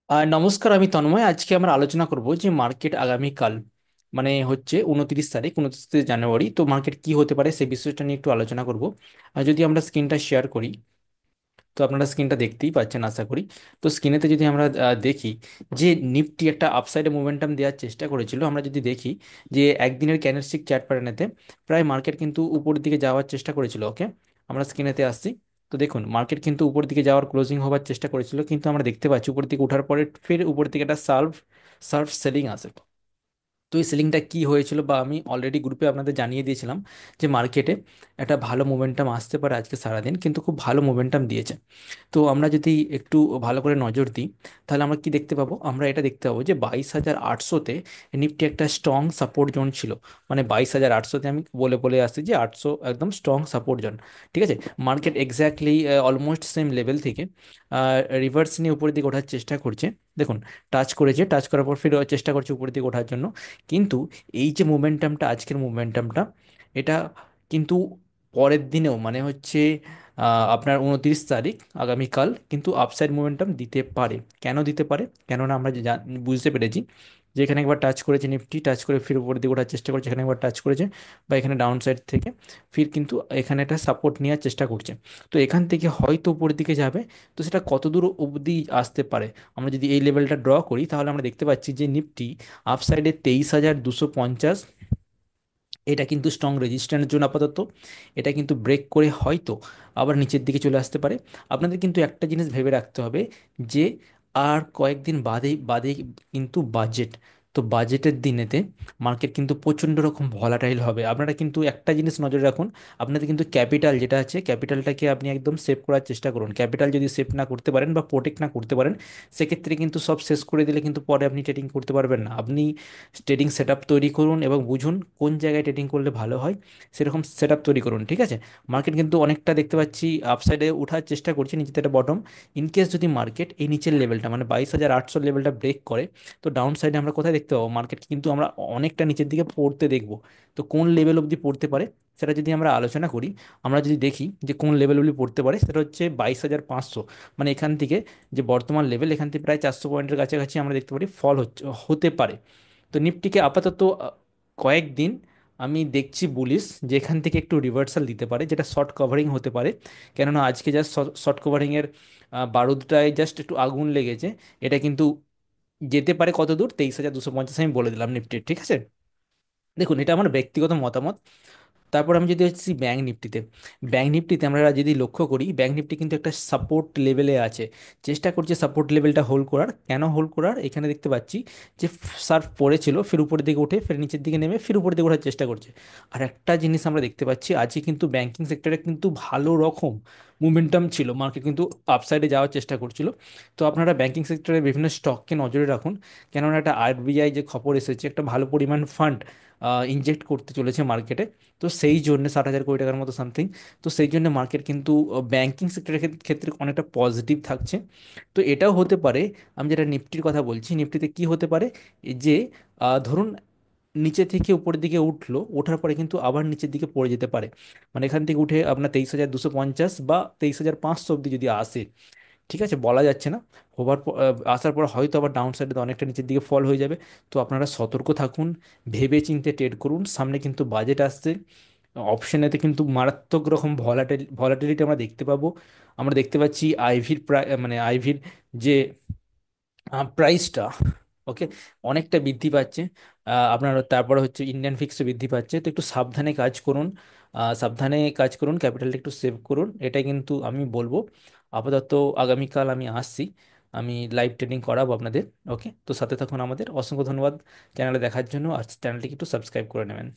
নমস্কার, আমি তন্ময়। আজকে আমরা আলোচনা করব যে মার্কেট আগামীকাল, মানে হচ্ছে 29 তারিখ, 29 জানুয়ারি, তো মার্কেট কি হতে পারে সেই বিষয়টা নিয়ে একটু আলোচনা করব। আর যদি আমরা স্ক্রিনটা শেয়ার করি, তো আপনারা স্ক্রিনটা দেখতেই পাচ্ছেন আশা করি। তো স্ক্রিনেতে যদি আমরা দেখি যে নিফটি একটা আপসাইডে মোমেন্টাম দেওয়ার চেষ্টা করেছিল, আমরা যদি দেখি যে একদিনের ক্যান্ডেলস্টিক চার্ট প্যাটার্নেতে প্রায় মার্কেট কিন্তু উপরের দিকে যাওয়ার চেষ্টা করেছিল। ওকে, আমরা স্ক্রিনেতে আসছি। তো দেখুন, মার্কেট কিন্তু উপর দিকে যাওয়ার ক্লোজিং হওয়ার চেষ্টা করেছিল, কিন্তু আমরা দেখতে পাচ্ছি উপর দিকে ওঠার পরে ফের উপর দিকে একটা সার্ভ সেলিং আসে। তো এই সেলিংটা কি হয়েছিল, বা আমি অলরেডি গ্রুপে আপনাদের জানিয়ে দিয়েছিলাম যে মার্কেটে একটা ভালো মোমেন্টাম আসতে পারে আজকে সারাদিন, কিন্তু খুব ভালো মোমেন্টাম দিয়েছে। তো আমরা যদি একটু ভালো করে নজর দিই, তাহলে আমরা কি দেখতে পাবো? আমরা এটা দেখতে পাবো যে 22,800-তে নিফটি একটা স্ট্রং সাপোর্ট জোন ছিল। মানে 22,800-তে আমি বলে বলে আসছি যে 800 একদম স্ট্রং সাপোর্ট জোন। ঠিক আছে, market exactly almost same level থেকে রিভার্স নিয়ে উপরের দিকে ওঠার চেষ্টা করছে। দেখুন, টাচ করেছে, টাচ করার পর ফির চেষ্টা করছে উপরের দিকে ওঠার জন্য। কিন্তু এই যে মোমেন্টামটা, আজকের মোমেন্টামটা, এটা কিন্তু পরের দিনেও, মানে হচ্ছে আপনার 29 তারিখ আগামীকাল কিন্তু আপসাইড মোমেন্টাম দিতে পারে। কেন দিতে পারে? কেননা আমরা বুঝতে পেরেছি যে এখানে একবার টাচ করেছে নিফটি, টাচ করে ফির উপর দিকে ওঠার চেষ্টা করছে, এখানে একবার টাচ করেছে, বা এখানে ডাউন সাইড থেকে ফির কিন্তু এখানে একটা সাপোর্ট নেওয়ার চেষ্টা করছে। তো এখান থেকে হয়তো উপরের দিকে যাবে। তো সেটা কত দূর অবধি আসতে পারে? আমরা যদি এই লেভেলটা ড্র করি, তাহলে আমরা দেখতে পাচ্ছি যে নিফটি আপসাইডে 23,250, এটা কিন্তু স্ট্রং রেজিস্ট্যান্সের জন্য আপাতত। এটা কিন্তু ব্রেক করে হয়তো আবার নিচের দিকে চলে আসতে পারে। আপনাদের কিন্তু একটা জিনিস ভেবে রাখতে হবে যে আর কয়েকদিন বাদেই বাদেই কিন্তু বাজেট। তো বাজেটের দিনেতে মার্কেট কিন্তু প্রচণ্ড রকম ভলাটাইল হবে। আপনারা কিন্তু একটা জিনিস নজরে রাখুন, আপনাদের কিন্তু ক্যাপিটাল যেটা আছে, ক্যাপিটালটাকে আপনি একদম সেভ করার চেষ্টা করুন। ক্যাপিটাল যদি সেভ না করতে পারেন বা প্রোটেক্ট না করতে পারেন, সেক্ষেত্রে কিন্তু সব শেষ করে দিলে কিন্তু পরে আপনি ট্রেডিং করতে পারবেন না। আপনি ট্রেডিং সেট আপ তৈরি করুন এবং বুঝুন কোন জায়গায় ট্রেডিং করলে ভালো হয়, সেরকম সেট আপ তৈরি করুন। ঠিক আছে, মার্কেট কিন্তু অনেকটা দেখতে পাচ্ছি আপসাইডে ওঠার চেষ্টা করছে, নিচেতে একটা বটম। ইনকেস যদি মার্কেট এই নিচের লেভেলটা, মানে 22,800 লেভেলটা ব্রেক করে, তো ডাউন সাইডে আমরা কোথায় দেখতে পাবো? মার্কেট কিন্তু আমরা অনেকটা নিচের দিকে পড়তে দেখবো। তো কোন লেভেল অবধি পড়তে পারে সেটা যদি আমরা আলোচনা করি, আমরা যদি দেখি যে কোন লেভেল অবধি পড়তে পারে, সেটা হচ্ছে 22,500। মানে এখান থেকে যে বর্তমান লেভেল, এখান থেকে প্রায় 400 পয়েন্টের কাছাকাছি আমরা দেখতে পারি ফল হতে পারে। তো নিফটিকে আপাতত কয়েকদিন আমি দেখছি বুলিশ, যেখান থেকে একটু রিভার্সাল দিতে পারে, যেটা শর্ট কভারিং হতে পারে। কেননা আজকে জাস্ট শর্ট কভারিংয়ের বারুদটায় জাস্ট একটু আগুন লেগেছে। এটা কিন্তু যেতে পারে কত দূর? 23,250 আমি বলে দিলাম নিফটির। ঠিক আছে, দেখুন, এটা আমার ব্যক্তিগত মতামত। তারপর আমি যদি হচ্ছি ব্যাংক নিফটিতে, ব্যাংক নিফটিতে আমরা যদি লক্ষ্য করি, ব্যাংক নিফটি কিন্তু একটা সাপোর্ট লেভেলে আছে, চেষ্টা করছে সাপোর্ট লেভেলটা হোল্ড করার। কেন হোল্ড করার? এখানে দেখতে পাচ্ছি যে সার্ভ পড়েছিল, ফের উপরের দিকে উঠে ফের নিচের দিকে নেমে ফের উপরের দিকে ওঠার চেষ্টা করছে। আর একটা জিনিস আমরা দেখতে পাচ্ছি, আজকে কিন্তু ব্যাংকিং সেক্টরে কিন্তু ভালো রকম মুভমেন্টাম ছিল, মার্কেট কিন্তু আপসাইডে যাওয়ার চেষ্টা করছিল। তো আপনারা ব্যাংকিং সেক্টরে বিভিন্ন স্টককে নজরে রাখুন, কেননা একটা আরবিআই যে খবর এসেছে, একটা ভালো পরিমাণ ফান্ড ইনজেক্ট করতে চলেছে মার্কেটে। তো সেই জন্য 60,000 কোটি টাকার মতো সামথিং। তো সেই জন্য মার্কেট কিন্তু ব্যাংকিং সেক্টরের ক্ষেত্রে অনেকটা পজিটিভ থাকছে। তো এটাও হতে পারে, আমি যেটা নিফটির কথা বলছি, নিফটিতে কি হতে পারে, এই যে ধরুন নিচে থেকে উপরের দিকে উঠলো, ওঠার পরে কিন্তু আবার নিচের দিকে পড়ে যেতে পারে। মানে এখান থেকে উঠে আপনার 23,250 বা 23,500 অব্দি যদি আসে, ঠিক আছে, বলা যাচ্ছে না। আসার পর হয়তো আবার ডাউন সাইডে অনেকটা নিচের দিকে ফল হয়ে যাবে। তো আপনারা সতর্ক থাকুন, ভেবে চিন্তে ট্রেড করুন। সামনে কিন্তু বাজেট আসছে, অপশনেতে কিন্তু মারাত্মক রকম ভলাটিলিটি আমরা দেখতে পাবো। আমরা দেখতে পাচ্ছি আইভির প্রায়, মানে আইভির যে প্রাইসটা, ওকে, অনেকটা বৃদ্ধি পাচ্ছে। আপনার তারপরে হচ্ছে ইন্ডিয়ান ফিক্সও বৃদ্ধি পাচ্ছে। তো একটু সাবধানে কাজ করুন, সাবধানে কাজ করুন, ক্যাপিটালটা একটু সেভ করুন, এটাই কিন্তু আমি বলবো। আপাতত আগামীকাল আমি আসছি, আমি লাইভ ট্রেডিং করাবো আপনাদের। ওকে, তো সাথে থাকুন আমাদের। অসংখ্য ধন্যবাদ চ্যানেলে দেখার জন্য, আর চ্যানেলটিকে একটু সাবস্ক্রাইব করে নেবেন।